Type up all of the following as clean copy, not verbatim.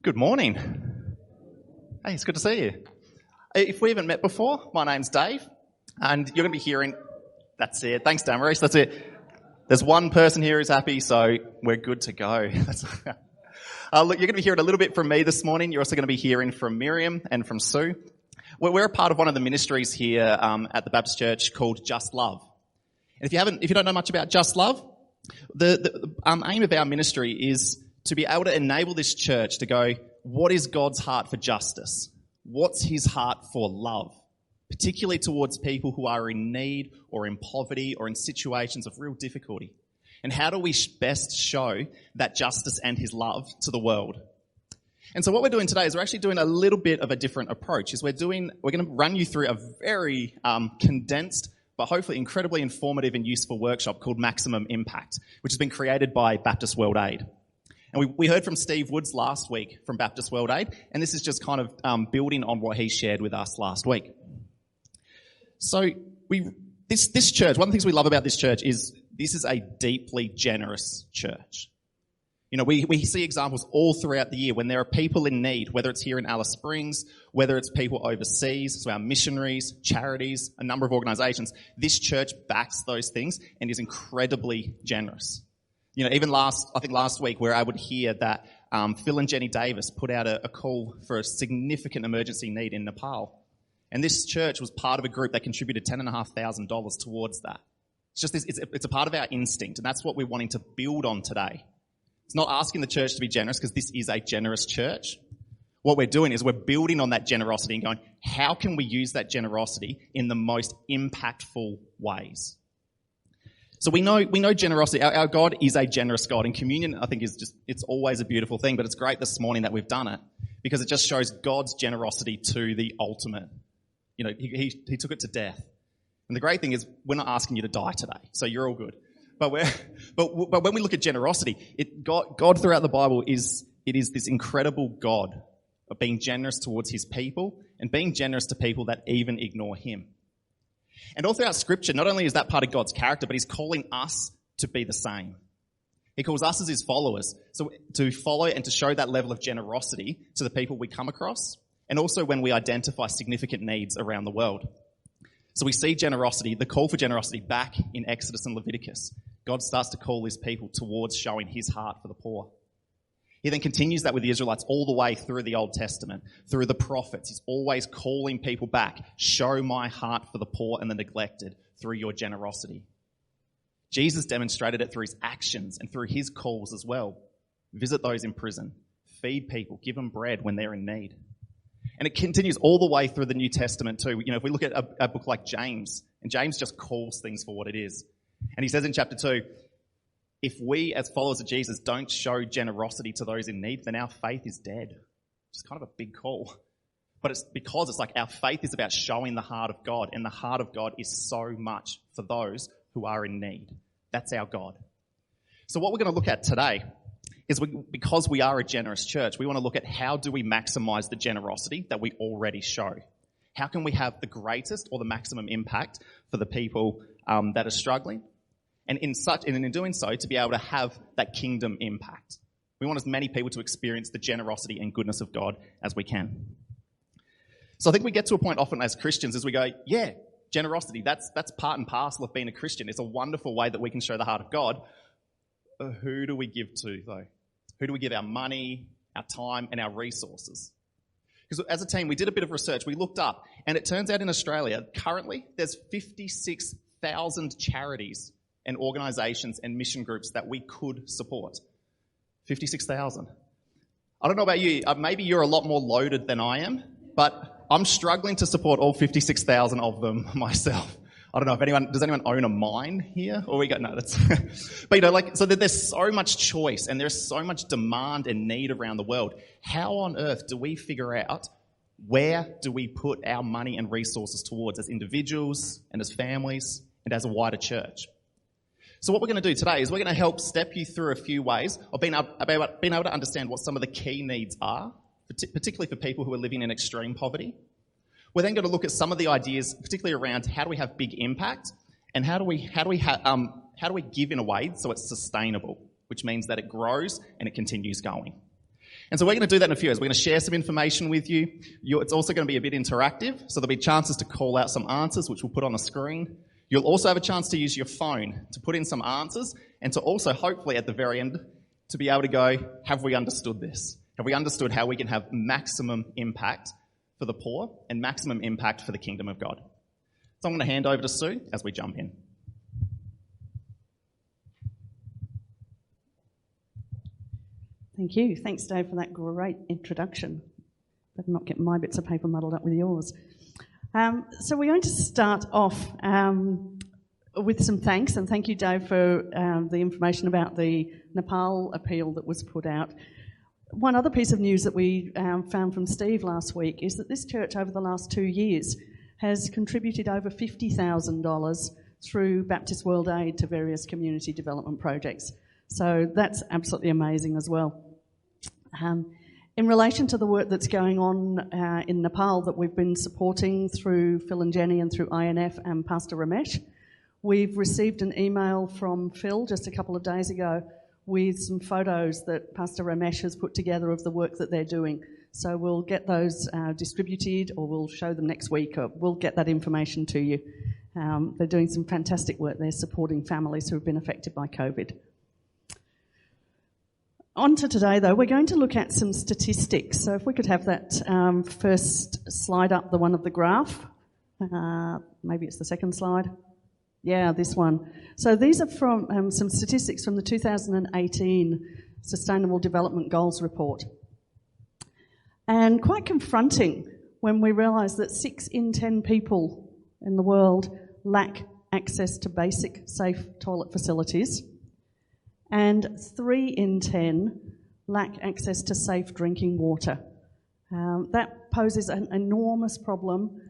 Good morning. Hey, it's good to see you. If we haven't met before, my name's Dave, and you're going to be hearing... That's it. Thanks, Damaris. That's it. There's one person here who's happy, so we're good to go. Look, you're going to be hearing a little bit from me this morning. You're also going to be hearing from Miriam and from Sue. We're a part of one of the ministries here at the Baptist Church called Just.Love. And if you don't know much about Just.Love, the aim of our ministry is to be able to enable this church to go, what is God's heart for justice? What's his heart for love? Particularly towards people who are in need or in poverty or in situations of real difficulty. And how do we best show that justice and his love to the world? And so what we're doing today is we're actually doing a little bit of a different approach. We're going to run you through a very condensed but hopefully incredibly informative and useful workshop called Maximum Impact, which has been created by Baptist World Aid. And we heard from Steve Woods last week from Baptist World Aid, and this is just kind of building on what he shared with us last week. So this church, one of the things we love about this church is this is a deeply generous church. You know, we see examples all throughout the year when there are people in need, whether it's here in Alice Springs, whether it's people overseas, so our missionaries, charities, a number of organisations. This church backs those things and is incredibly generous. You know, even last week we were able to hear that Phil and Jenny Davis put out a call for a significant emergency need in Nepal. And this church was part of a group that contributed $10,500 towards that. It's a part of our instinct, and that's what we're wanting to build on today. It's not asking the church to be generous because this is a generous church. What we're doing is we're building on that generosity and going, how can we use that generosity in the most impactful ways? So we know generosity. Our God is a generous God, and communion, I think, it's always a beautiful thing, but it's great this morning that we've done it because it just shows God's generosity to the ultimate. You know, he took it to death. And the great thing is we're not asking you to die today, so you're all good. But when we look at generosity, God throughout the Bible is this incredible God of being generous towards his people and being generous to people that even ignore him. And all throughout Scripture, not only is that part of God's character, but he's calling us to be the same. He calls us as his followers, so to follow and to show that level of generosity to the people we come across, and also when we identify significant needs around the world. So we see generosity, the call for generosity back in Exodus and Leviticus. God starts to call his people towards showing his heart for the poor. He then continues that with the Israelites all the way through the Old Testament, through the prophets. He's always calling people back. Show my heart for the poor and the neglected through your generosity. Jesus demonstrated it through his actions and through his calls as well. Visit those in prison. Feed people. Give them bread when they're in need. And it continues all the way through the New Testament too. You know, if we look at a book like James, and James just calls things for what it is. And he says in chapter 2, if we as followers of Jesus don't show generosity to those in need, then our faith is dead. Which is kind of a big call. But it's because it's like our faith is about showing the heart of God, and the heart of God is so much for those who are in need. That's our God. So what we're going to look at today is because we are a generous church, we want to look at how do we maximize the generosity that we already show. How can we have the greatest or the maximum impact for the people that are struggling? And in doing so, to be able to have that kingdom impact. We want as many people to experience the generosity and goodness of God as we can. So I think we get to a point often as Christians as we go, yeah, generosity, that's part and parcel of being a Christian. It's a wonderful way that we can show the heart of God. But who do we give to, though? Who do we give our money, our time, and our resources? Because as a team, we did a bit of research. We looked up, and it turns out in Australia, currently, there's 56,000 charities and organisations and mission groups that we could support. 56,000. I don't know about you, maybe you're a lot more loaded than I am, but I'm struggling to support all 56,000 of them myself. I don't know if does anyone own a mine here? Or we got, no, that's, but you know, like, so there's so much choice and there's so much demand and need around the world. How on earth do we figure out where do we put our money and resources towards as individuals and as families and as a wider church? So what we're going to do today is we're going to help step you through a few ways of being able to understand what some of the key needs are, particularly for people who are living in extreme poverty. We're then going to look at some of the ideas, particularly around how do we have big impact and how do we give in a way so it's sustainable, which means that it grows and it continues going. And so we're going to do that in a few areas. We're going to share some information with you. It's also going to be a bit interactive, so there'll be chances to call out some answers, which we'll put on the screen. You'll also have a chance to use your phone to put in some answers and to also, hopefully, at the very end, to be able to go, have we understood this? Have we understood how we can have maximum impact for the poor and maximum impact for the kingdom of God? So I'm going to hand over to Sue as we jump in. Thank you. Thanks, Dave, for that great introduction. Better not get my bits of paper muddled up with yours. So we're going to start off with some thanks, and thank you, Dave, for the information about the Nepal appeal that was put out. One other piece of news that we found from Steve last week is that this church over the last 2 years has contributed over $50,000 through Baptist World Aid to various community development projects. So that's absolutely amazing as well. In relation to the work that's going on in Nepal that we've been supporting through Phil and Jenny and through INF and Pastor Ramesh, we've received an email from Phil just a couple of days ago with some photos that Pastor Ramesh has put together of the work that they're doing. So we'll get those distributed, or we'll show them next week, or we'll get that information to you. They're doing some fantastic work. They're supporting families who have been affected by COVID. On to today, though, we're going to look at some statistics. So if we could have that first slide up, the one of the graph. Maybe it's the second slide. Yeah, this one. So these are from some statistics from the 2018 Sustainable Development Goals report. And quite confronting when we realise that 6 in 10 people in the world lack access to basic, safe toilet facilities, and 3 in 10 lack access to safe drinking water. That poses an enormous problem,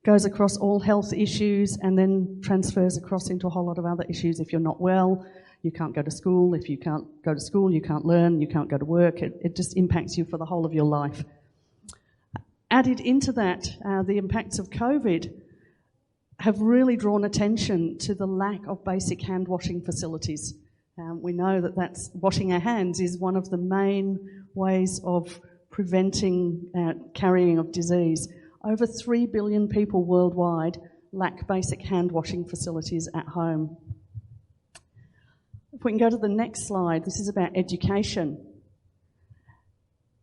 goes across all health issues, and then transfers across into a whole lot of other issues. If you're not well, you can't go to school. If you can't go to school, you can't learn, you can't go to work. It just impacts you for the whole of your life. Added into that, the impacts of COVID have really drawn attention to the lack of basic hand washing facilities. We know that that's washing our hands is one of the main ways of preventing carrying of disease. Over 3 billion people worldwide lack basic hand washing facilities at home. If we can go to the next slide, this is about education.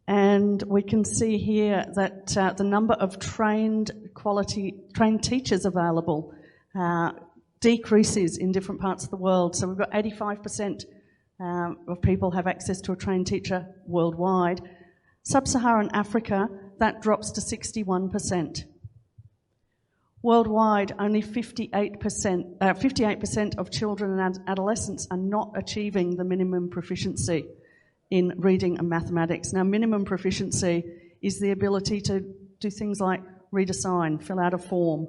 And we can see here that the number of trained teachers available decreases in different parts of the world. So we've got 85% of people have access to a trained teacher worldwide. Sub-Saharan Africa, that drops to 61%. Worldwide, only 58% of children and adolescents are not achieving the minimum proficiency in reading and mathematics. Now, minimum proficiency is the ability to do things like read a sign, fill out a form,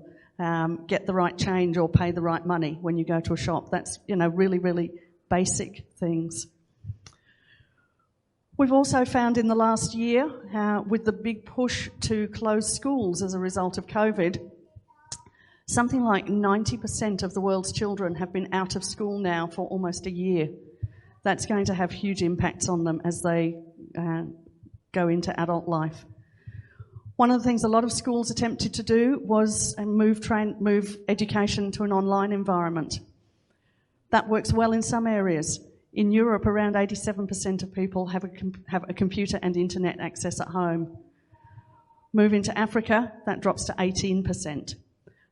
get the right change or pay the right money when you go to a shop. That's, really, really basic things. We've also found in the last year, with the big push to close schools as a result of COVID, something like 90% of the world's children have been out of school now for almost a year. That's going to have huge impacts on them as they go into adult life. One of the things a lot of schools attempted to do was move education to an online environment. That works well in some areas. In Europe, around 87% of people have a computer and internet access at home. Move into Africa, that drops to 18%.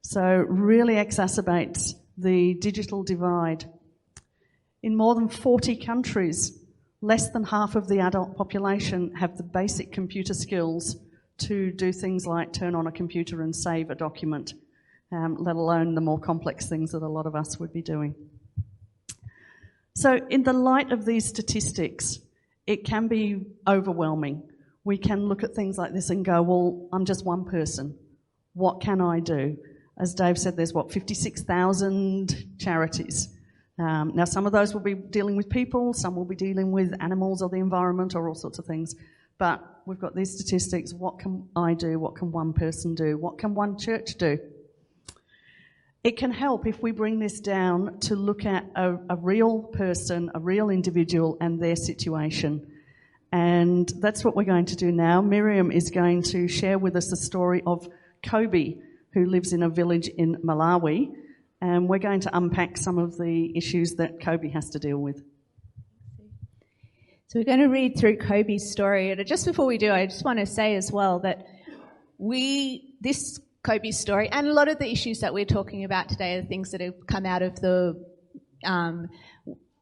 So really exacerbates the digital divide. In more than 40 countries, less than half of the adult population have the basic computer skills to do things like turn on a computer and save a document, let alone the more complex things that a lot of us would be doing. So in the light of these statistics, it can be overwhelming. We can look at things like this and go, well, I'm just one person. What can I do? As Dave said, there's 56,000 charities. Now, some of those will be dealing with people, some will be dealing with animals or the environment or all sorts of things. But we've got these statistics. What can I do? What can one person do? What can one church do? It can help if we bring this down to look at a real person, a real individual and their situation, And that's what we're going to do now. Miriam is going to share with us the story of Kobe, who lives in a village in Malawi. And we're going to unpack some of the issues that Kobe has to deal with. So we're going to read through Kobe's story. And just before we do, I just want to say as well that this Kobe's story and a lot of the issues that we're talking about today are things that have come out of the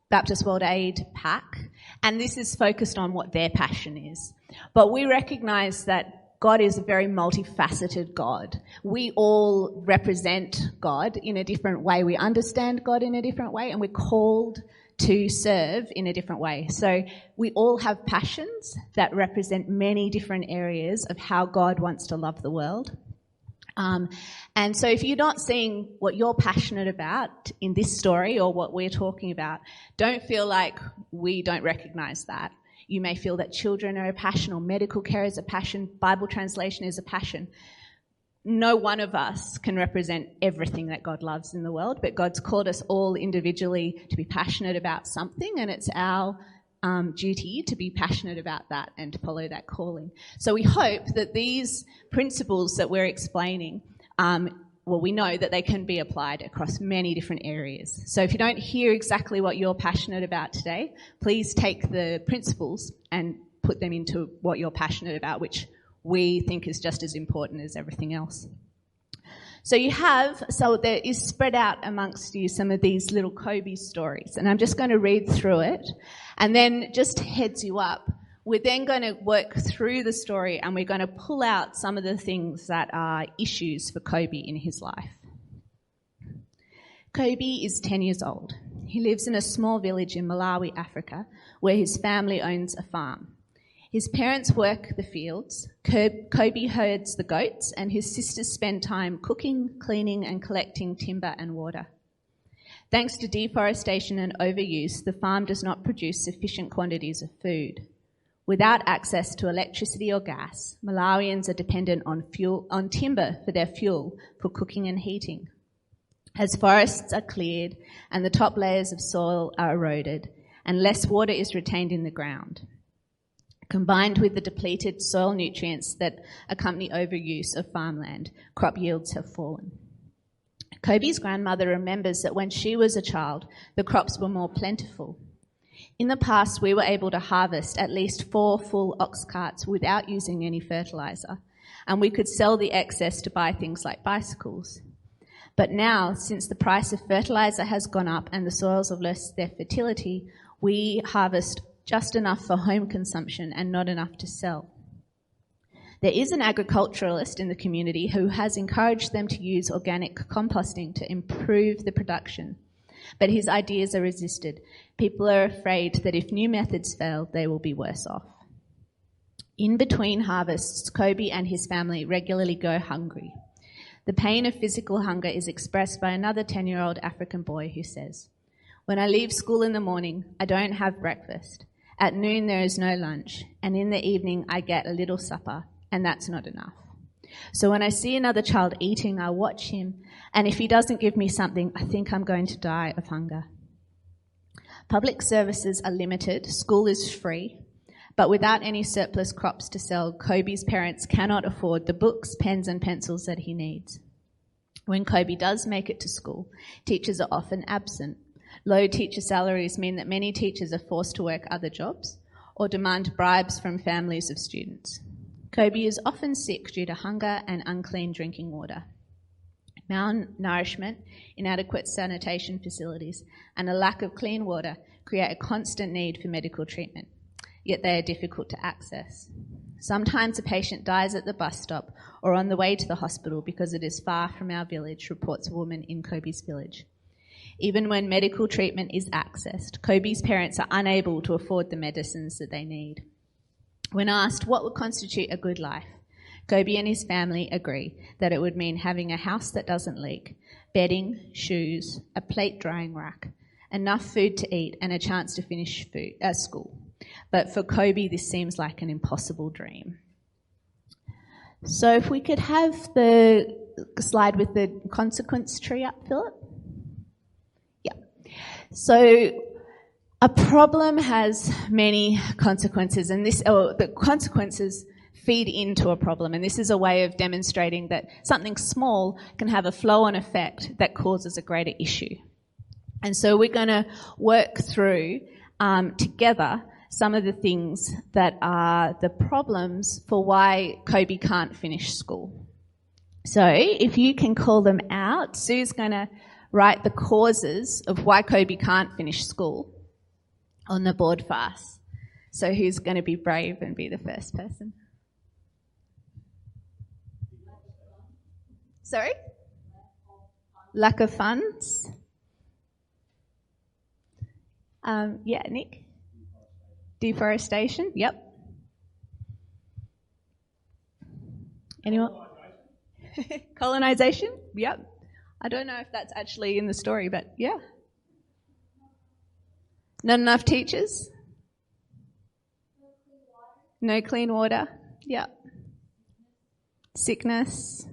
Baptist World Aid pack, and this is focused on what their passion is. But we recognise that God is a very multifaceted God. We all represent God in a different way. We understand God in a different way, and we're called to serve in a different way. So we all have passions that represent many different areas of how God wants to love the world. And so if you're not seeing what you're passionate about in this story or what we're talking about, don't feel like we don't recognise that. You may feel that children are a passion or medical care is a passion, Bible translation is a passion. No one of us can represent everything that God loves in the world, but God's called us all individually to be passionate about something, and it's our duty to be passionate about that and to follow that calling. So we hope that these principles that we're explaining, we know that they can be applied across many different areas. So if you don't hear exactly what you're passionate about today, please take the principles and put them into what you're passionate about, which we think is just as important as everything else. So there is spread out amongst you some of these little Kobe stories, and I'm just going to read through it, and then just heads you up. We're then going to work through the story, and we're going to pull out some of the things that are issues for Kobe in his life. Kobe is 10 years old. He lives in a small village in Malawi, Africa, where his family owns a farm. His parents work the fields, Kobe herds the goats, and his sisters spend time cooking, cleaning, and collecting timber and water. Thanks to deforestation and overuse, the farm does not produce sufficient quantities of food. Without access to electricity or gas, Malawians are dependent on timber for their fuel for cooking and heating. As forests are cleared and the top layers of soil are eroded, and less water is retained in the ground, combined with the depleted soil nutrients that accompany overuse of farmland, crop yields have fallen. Kobe's grandmother remembers that when she was a child, the crops were more plentiful. In the past, we were able to harvest at least 4 full ox carts without using any fertilizer, and we could sell the excess to buy things like bicycles. But now, since the price of fertilizer has gone up and the soils have lost their fertility, we harvest just enough for home consumption and not enough to sell. There is an agriculturalist in the community who has encouraged them to use organic composting to improve the production, but his ideas are resisted. People are afraid that if new methods fail, they will be worse off. In between harvests, Kobe and his family regularly go hungry. The pain of physical hunger is expressed by another 10-year-old African boy who says, "When I leave school in the morning, I don't have breakfast. At noon, there is no lunch, and in the evening, I get a little supper, and that's not enough. So when I see another child eating, I watch him, and if he doesn't give me something, I think I'm going to die of hunger." Public services are limited, school is free, but without any surplus crops to sell, Kobe's parents cannot afford the books, pens, and pencils that he needs. When Kobe does make it to school, teachers are often absent. Low teacher salaries mean that many teachers are forced to work other jobs or demand bribes from families of students. Kobe is often sick due to hunger and unclean drinking water. Malnourishment, inadequate sanitation facilities, and a lack of clean water create a constant need for medical treatment, yet they are difficult to access. Sometimes a patient dies at the bus stop or on the way to the hospital because it is far from our village, reports a woman in Kobe's village. Even when medical treatment is accessed, Kobe's parents are unable to afford the medicines that they need. When asked what would constitute a good life, Kobe and his family agree that it would mean having a house that doesn't leak, bedding, shoes, a plate drying rack, enough food to eat, and a chance to finish school. But for Kobe, this seems like an impossible dream. So if we could have the slide with the consequence tree up, Philip. Yeah. So A problem has many consequences, and the consequences feed into a problem, and this is a way of demonstrating that something small can have a flow-on effect that causes a greater issue. And so we're going to work through together some of the things that are the problems for why Kobe can't finish school. So if you can call them out, Sue's going to write the causes of why Kobe can't finish school on the board for us. So who's going to be brave and be the first person? Sorry? Lack of funds? Yeah, Nick? Deforestation? Yep. Anyone? Colonization? Yep. I don't know if that's actually in the story, but yeah. Not enough teachers? No clean water? Yep. Sickness?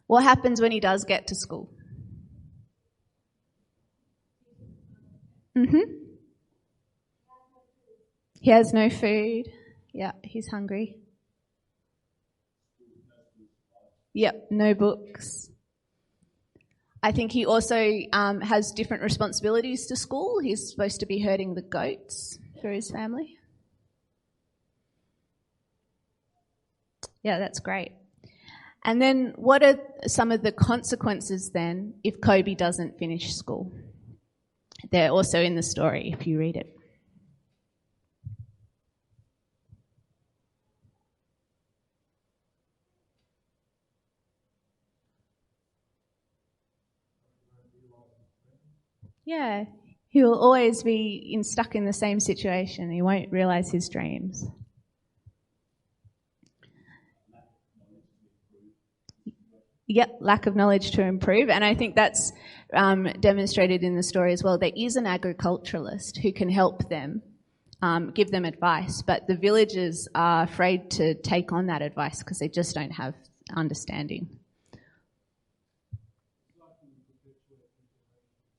What happens when he does get to school? He has no food. Yeah, he's hungry. Yep, no books. I think he also has different responsibilities to school. He's supposed to be herding the goats for his family. Yeah, that's great. And then what are some of the consequences then if Kobe doesn't finish school? They're also in the story if you read it. Yeah, he will always be stuck in the same situation. He won't realise his dreams. Yep, lack of knowledge to improve. And I think that's demonstrated in the story as well. There is an agriculturalist who can help them, give them advice, but the villagers are afraid to take on that advice because they just don't have understanding.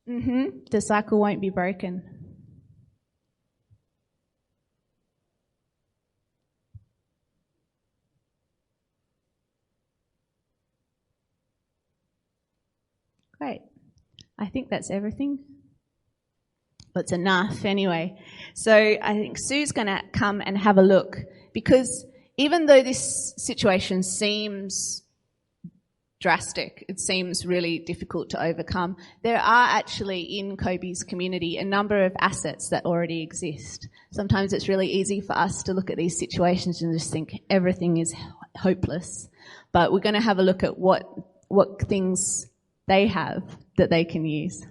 The cycle won't be broken. Great. I think that's everything. But it's enough anyway. So I think Sue's going to come and have a look, because even though this situation seems drastic, it seems really difficult to overcome, there are actually in Kobe's community a number of assets that already exist. Sometimes it's really easy for us to look at these situations and just think everything is hopeless. But we're going to have a look at what things they have that they can use.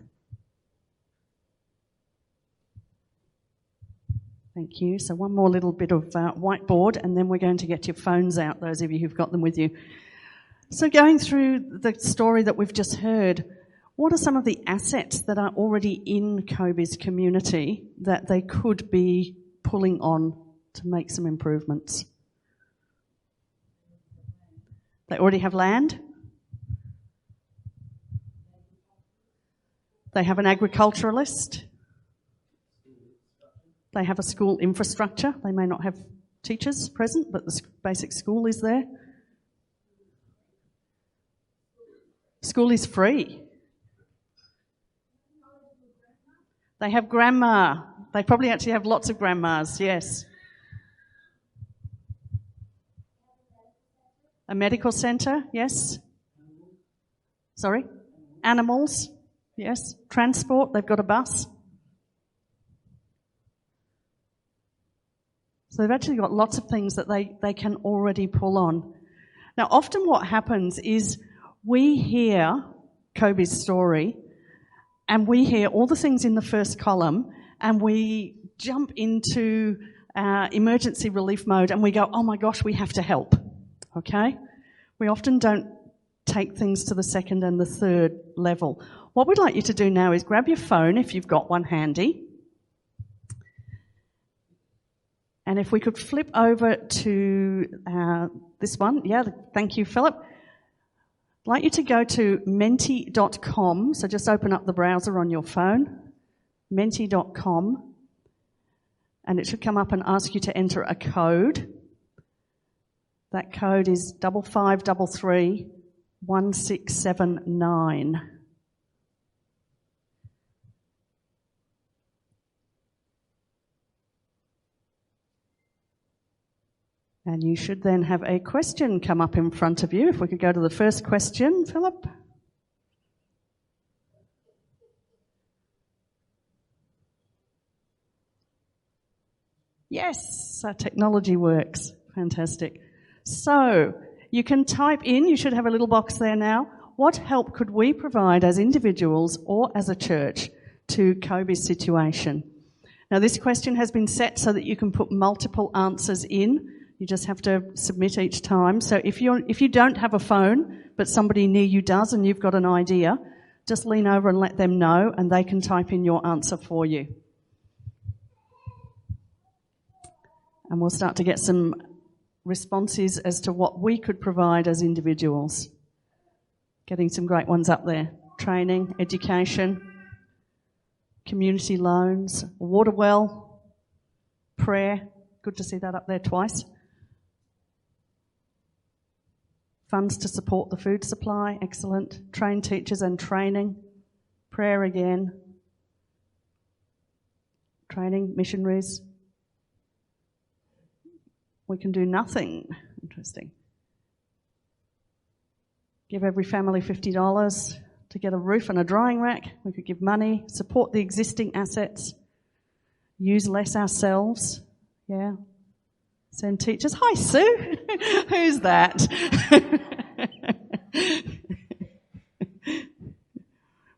Thank you. So one more little bit of whiteboard, and then we're going to get your phones out, those of you who've got them with you. So going through the story that we've just heard, what are some of the assets that are already in Kobe's community that they could be pulling on to make some improvements? They already have land. They have an agriculturalist. They have a school infrastructure. They may not have teachers present, but the basic school is there. School is free. They have grandma. They probably actually have lots of grandmas, yes. A medical centre, yes. Sorry? Animals, yes. Transport, they've got a bus. So they've actually got lots of things that they can already pull on. Now, often what happens is we hear Kobe's story and we hear all the things in the first column and we jump into emergency relief mode and we go, oh my gosh, we have to help, okay? We often don't take things to the second and the third level. What we'd like you to do now is grab your phone if you've got one handy. And if we could flip over to this one. Yeah, thank you, Philip. I'd like you to go to menti.com, so just open up the browser on your phone, menti.com, and it should come up and ask you to enter a code. That code is 55331679. And you should then have a question come up in front of you. If we could go to the first question, Philip. Yes, our technology works. Fantastic. So, you can type in, you should have a little box there now, what help could we provide as individuals or as a church to Kobe's situation? Now, this question has been set so that you can put multiple answers in. You just have to submit each time. So if you don't have a phone, but somebody near you does and you've got an idea, just lean over and let them know and they can type in your answer for you. And we'll start to get some responses as to what we could provide as individuals. Getting some great ones up there. Training, education, community loans, water well, prayer. Good to see that up there twice. Funds to support the food supply, excellent. Train teachers and training. Prayer again. Training, missionaries. We can do nothing. Interesting. Give every family $50 to get a roof and a drying rack. We could give money, support the existing assets, use less ourselves. Yeah. Send teachers. Hi, Sue. Who's that?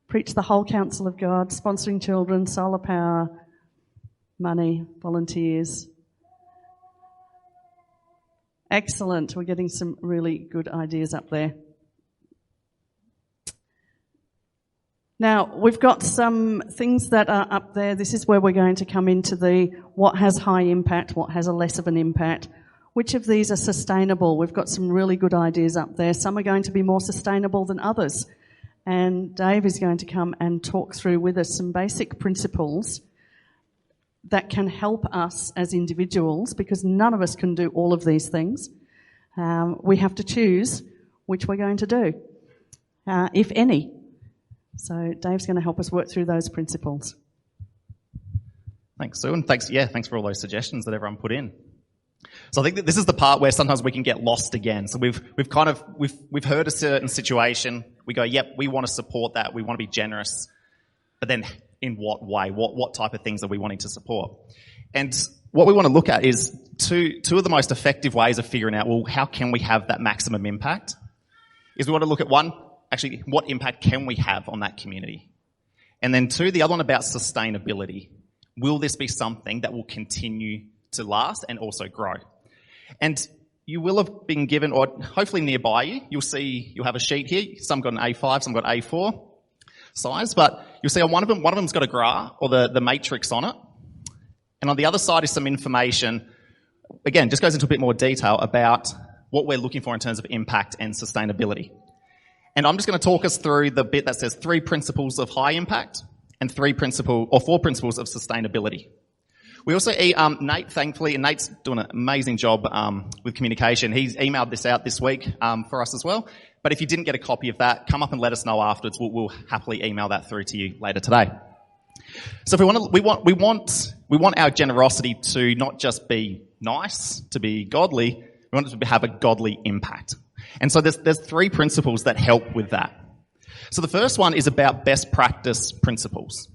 Preach the whole counsel of God, sponsoring children, solar power, money, volunteers. Excellent. We're getting some really good ideas up there. Now, we've got some things that are up there. This is where we're going to come into the what has high impact, what has a less of an impact. Which of these are sustainable? We've got some really good ideas up there. Some are going to be more sustainable than others. And Dave is going to come and talk through with us some basic principles that can help us as individuals, because none of us can do all of these things. We have to choose which we're going to do, if any. So Dave's going to help us work through those principles. Thanks, Sue, and thanks for all those suggestions that everyone put in. So I think that this is the part where sometimes we can get lost again. So we've heard a certain situation. We go, yep, we want to support that. We want to be generous. But then in what way? What type of things are we wanting to support? And what we want to look at is two of the most effective ways of figuring out, well, how can we have that maximum impact? Is we want to look at one, actually, what impact can we have on that community? And then two, the other one about sustainability. Will this be something that will continue to last and also grow? And you will have been given, or hopefully nearby you, you'll have a sheet here. Some got an A5, some got A4 size, but you'll see on one of them's got a graph or the matrix on it. And on the other side is some information, again, just goes into a bit more detail about what we're looking for in terms of impact and sustainability. And I'm just going to talk us through the bit that says 3 principles of high impact and 4 principles of sustainability. We also, Nate, thankfully, and Nate's doing an amazing job with communication. He's emailed this out this week for us as well. But if you didn't get a copy of that, come up and let us know afterwards. We'll happily email that through to you later today. So if we want our generosity to not just be nice, to be godly. We want it to have a godly impact. And so there's 3 principles that help with that. So the first one is about best practice principles.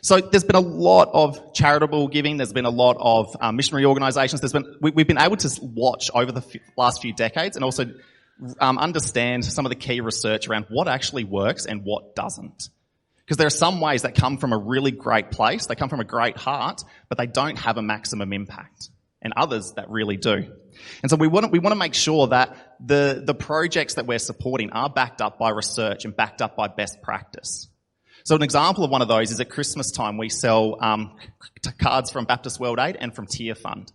So there's been a lot of charitable giving. There's been a lot of missionary organisations. We've been able to watch over the last few decades and also understand some of the key research around what actually works and what doesn't. Because there are some ways that come from a really great place, they come from a great heart, but they don't have a maximum impact. And others that really do. And so we want to make sure that the projects that we're supporting are backed up by research and backed up by best practice. So an example of one of those is at Christmas time we sell cards from Baptist World Aid and from Tear Fund.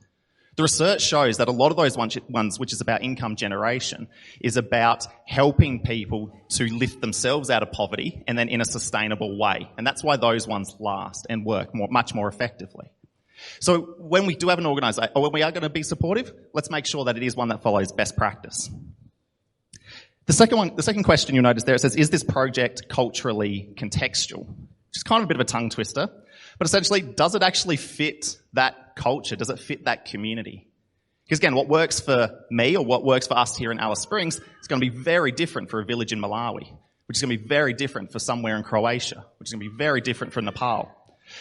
The research shows that a lot of those ones, which is about income generation, is about helping people to lift themselves out of poverty and then in a sustainable way. And that's why those ones last and work much more effectively. So when we do have an organisation, or when we are going to be supportive, let's make sure that it is one that follows best practice. The second question you'll notice there, it says, is this project culturally contextual? Which is kind of a bit of a tongue twister. But essentially, does it actually fit that culture? Does it fit that community? Because again, what works for me or what works for us here in Alice Springs is going to be very different for a village in Malawi, which is going to be very different for somewhere in Croatia, which is going to be very different for Nepal.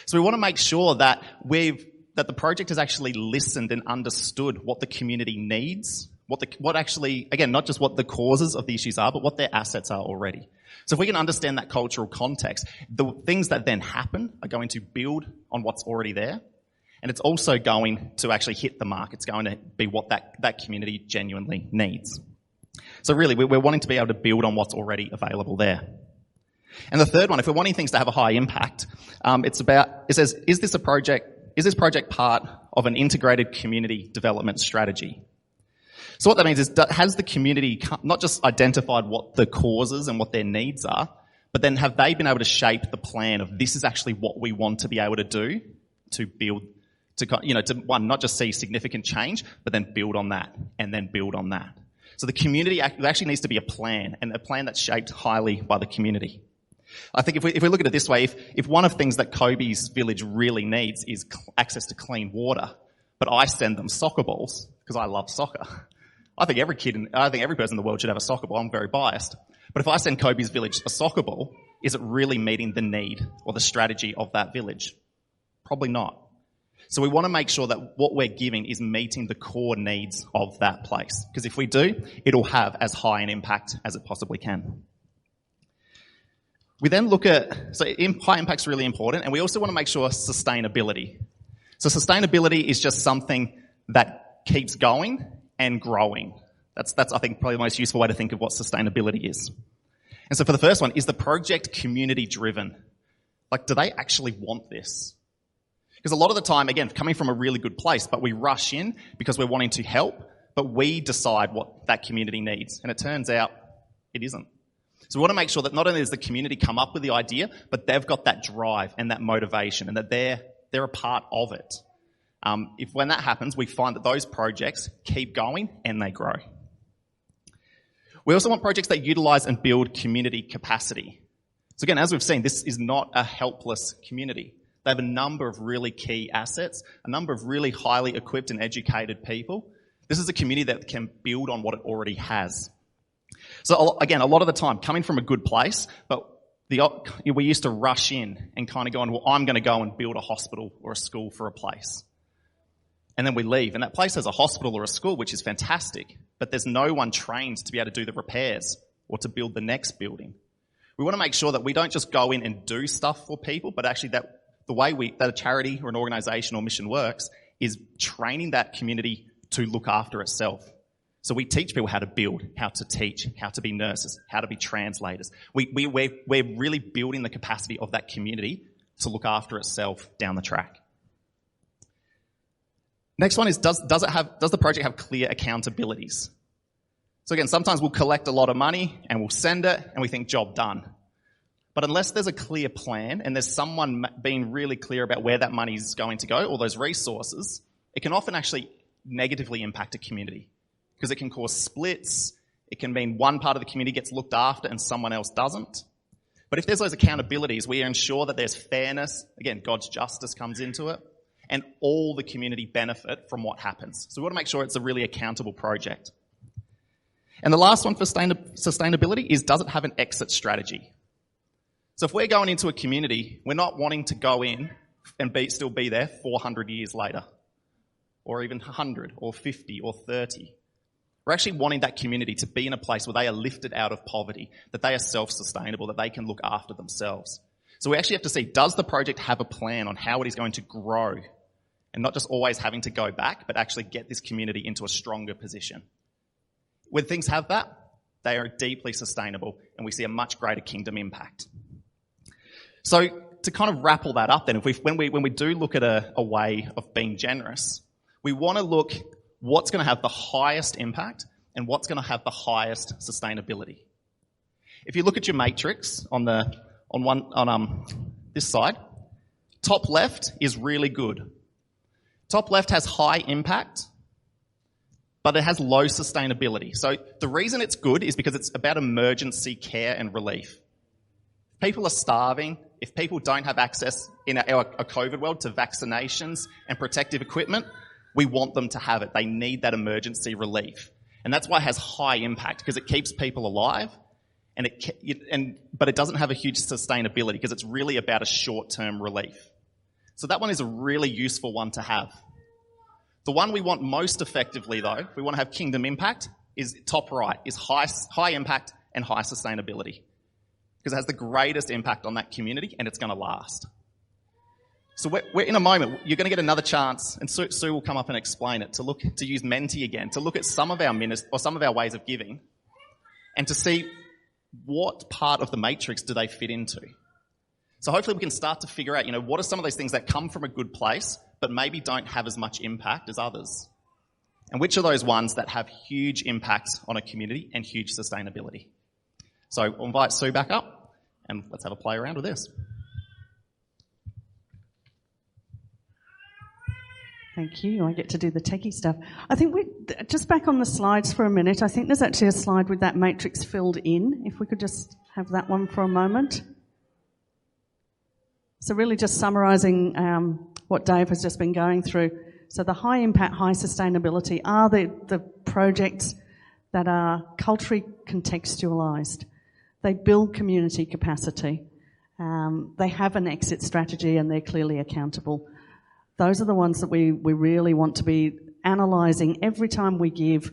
So we want to make sure that that the project has actually listened and understood what the community needs, what actually, again, not just what the causes of the issues are, but what their assets are already. So if we can understand that cultural context, the things that then happen are going to build on what's already there, and it's also going to actually hit the mark. It's going to be what that community genuinely needs. So really, we're wanting to be able to build on what's already available there. And the third one, if we're wanting things to have a high impact, it says, is this project part of an integrated community development strategy? So what that means is, has the community not just identified what the causes and what their needs are, but then have they been able to shape the plan of this is actually what we want to be able to do to build, to one, not just see significant change, but then build on that and then build on that. So the community actually needs to be a plan, and a plan that's shaped highly by the community. I think if we look at it this way, if one of the things that Kobe's village really needs is access to clean water, but I send them soccer balls because I love soccer. I think every person in the world should have a soccer ball. I'm very biased. But if I send Kobe's village a soccer ball, is it really meeting the need or the strategy of that village? Probably not. So we want to make sure that what we're giving is meeting the core needs of that place. Because if we do, it'll have as high an impact as it possibly can. We then look at, high impact's really important, and we also want to make sure sustainability. So sustainability is just something that keeps going and growing. That's I think probably the most useful way to think of what sustainability is. And so for the first one, is the project community driven? Like, do they actually want this? Because a lot of the time, again, coming from a really good place, but we rush in because we're wanting to help, but we decide what that community needs. And it turns out it isn't. So we want to make sure that not only does the community come up with the idea, but they've got that drive and that motivation, and that they're a part of it. When that happens, we find that those projects keep going and they grow. We also want projects that utilise and build community capacity. So again, as we've seen, this is not a helpless community. They have a number of really key assets, a number of really highly equipped and educated people. This is a community that can build on what it already has. So again, a lot of the time, coming from a good place, but we used to rush in and kind of go, well, I'm going to go and build a hospital or a school for a place. And then we leave, and that place has a hospital or a school, which is fantastic, but there's no one trained to be able to do the repairs or to build the next building. We want to make sure that we don't just go in and do stuff for people, but actually that the way that a charity or an organisation or mission works is training that community to look after itself. So we teach people how to build, how to teach, how to be nurses, how to be translators. We're really building the capacity of that community to look after itself down the track. Next one is, does the project have clear accountabilities? So again, sometimes we'll collect a lot of money and we'll send it and we think job done. But unless there's a clear plan and there's someone being really clear about where that money is going to go, or those resources, it can often actually negatively impact a community because it can cause splits. It can mean one part of the community gets looked after and someone else doesn't. But if there's those accountabilities, we ensure that there's fairness. Again, God's justice comes into it, and all the community benefit from what happens. So we want to make sure it's a really accountable project. And the last one for sustainability is, does it have an exit strategy? So if we're going into a community, we're not wanting to go in and still be there 400 years later, or even 100 or 50 or 30. We're actually wanting that community to be in a place where they are lifted out of poverty, that they are self-sustainable, that they can look after themselves. So we actually have to see, does the project have a plan on how it is going to grow? And not just always having to go back, but actually get this community into a stronger position. When things have that, they are deeply sustainable, and we see a much greater kingdom impact. So to kind of wrap all that up then, when we do look at a way of being generous, We want to look what's going to have the highest impact and what's going to have the highest sustainability. If you look at your matrix on this side, top left is really good. Top left has high impact, but it has low sustainability. So the reason it's good is because it's about emergency care and relief. If people are starving, if people don't have access in a COVID world to vaccinations and protective equipment, we want them to have it. They need that emergency relief. And that's why it has high impact, because it keeps people alive, but it doesn't have a huge sustainability because it's really about a short-term relief. So that one is a really useful one to have. The one we want most effectively, though, if we want to have kingdom impact, is top right, is high impact and high sustainability, because it has the greatest impact on that community and it's going to last. So we're in a moment, you're going to get another chance, and Sue will come up and explain it, to use Menti again, to look at some of our ways of giving and to see what part of the matrix do they fit into. So hopefully we can start to figure out, what are some of those things that come from a good place but maybe don't have as much impact as others? And which are those ones that have huge impacts on a community and huge sustainability? So I'll invite Sue back up and let's have a play around with this. Thank you. I get to do the techie stuff. I think just back on the slides for a minute. I think there's actually a slide with that matrix filled in. If we could just have that one for a moment. So really just summarising what Dave has just been going through. So the high impact, high sustainability are the projects that are culturally contextualised. They build community capacity. They have an exit strategy and they're clearly accountable. Those are the ones that we really want to be analysing every time we give.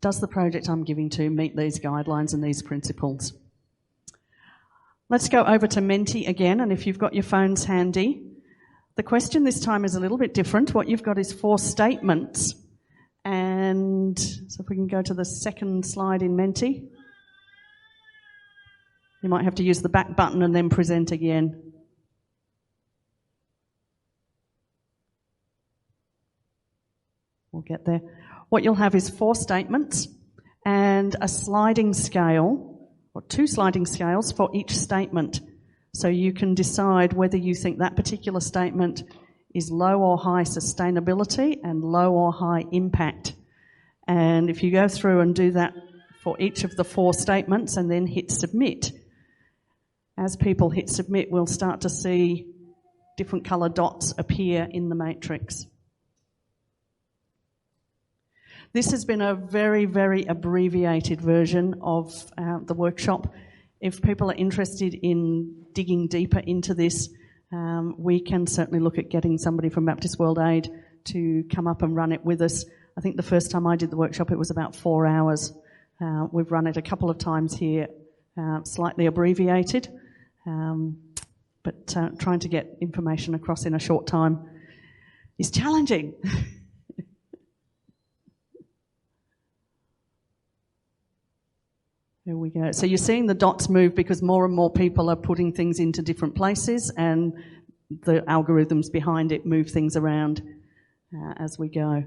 Does the project I'm giving to meet these guidelines and these principles? Let's go over to Menti again, and if you've got your phones handy, the question this time is a little bit different. What you've got is 4 statements, and so if we can go to the second slide in Menti. You might have to use the back button and then present again. We'll get there. What you'll have is 4 statements and a sliding scale, or 2 sliding scales for each statement. So you can decide whether you think that particular statement is low or high sustainability and low or high impact. And if you go through and do that for each of the 4 statements and then hit submit, as people hit submit, we'll start to see different colour dots appear in the matrix. This has been a very, very abbreviated version of the workshop. If people are interested in digging deeper into this, we can certainly look at getting somebody from Baptist World Aid to come up and run it with us. I think the first time I did the workshop, it was about 4 hours. We've run it a couple of times here, slightly abbreviated, but trying to get information across in a short time is challenging. There we go. So you're seeing the dots move because more and more people are putting things into different places, and the algorithms behind it move things around as we go.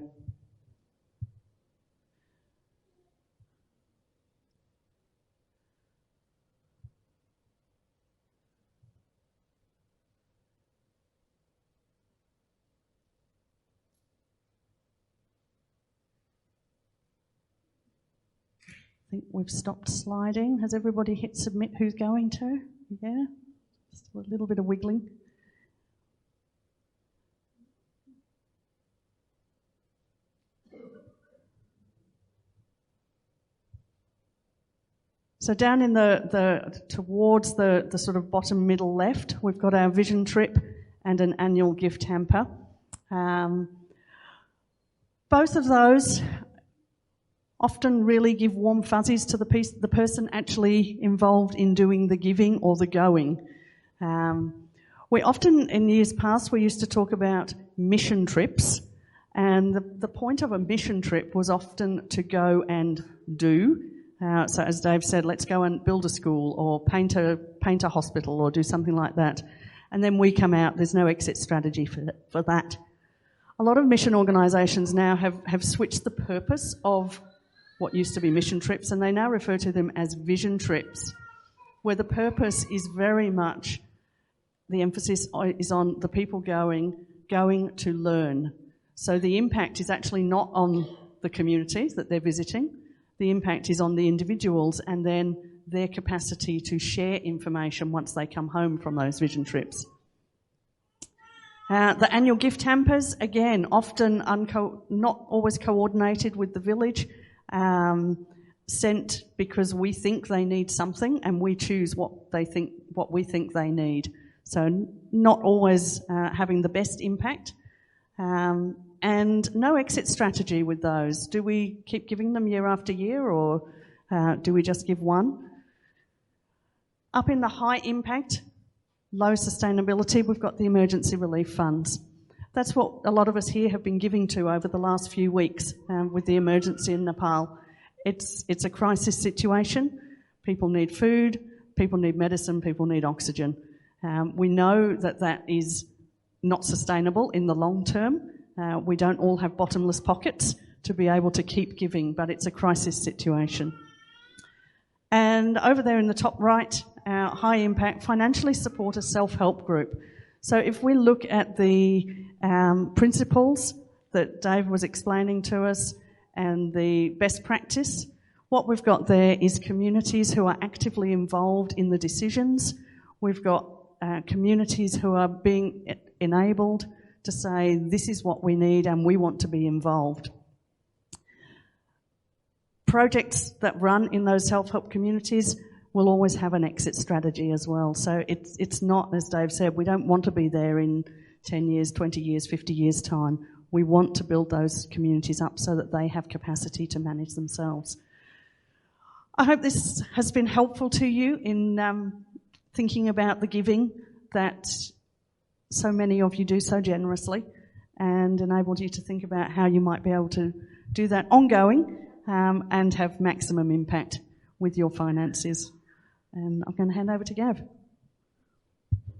I think we've stopped sliding. Has everybody hit submit who's going to? Yeah? Just a little bit of wiggling. So down in towards the sort of bottom middle left, we've got our vision trip and an annual gift hamper. Both of those often really give warm fuzzies to the person actually involved in doing the giving or the going. We often, in years past, we used to talk about mission trips, and the point of a mission trip was often to go and do. So as Dave said, let's go and build a school or paint a hospital or do something like that. And then we come out, there's no exit strategy for that. A lot of mission organisations now have switched the purpose of what used to be mission trips, and they now refer to them as vision trips, where the purpose is very much, the emphasis is on the people going to learn. So the impact is actually not on the communities that they're visiting. The impact is on the individuals and then their capacity to share information once they come home from those vision trips. The annual gift hampers, again, often not always coordinated with the village, sent because we think they need something and we choose what we think they need. So not always having the best impact. And no exit strategy with those. Do we keep giving them year after year, or do we just give one? Up in the high impact, low sustainability, we've got the emergency relief funds. That's what a lot of us here have been giving to over the last few weeks with the emergency in Nepal. It's a crisis situation. People need food, people need medicine, people need oxygen. We know that is not sustainable in the long term. We don't all have bottomless pockets to be able to keep giving, but it's a crisis situation. And over there in the top right, our high impact, financially support a self-help group. So if we look at the principles that Dave was explaining to us and the best practice, what we've got there is communities who are actively involved in the decisions. We've got communities who are being enabled to say, this is what we need and we want to be involved. Projects that run in those self-help communities will always have an exit strategy as well. So it's not, as Dave said, we don't want to be there in 10 years, 20 years, 50 years' time. We want to build those communities up so that they have capacity to manage themselves. I hope this has been helpful to you in thinking about the giving that so many of you do so generously, and enabled you to think about how you might be able to do that ongoing and have maximum impact with your finances. And I'm going to hand over to Gav.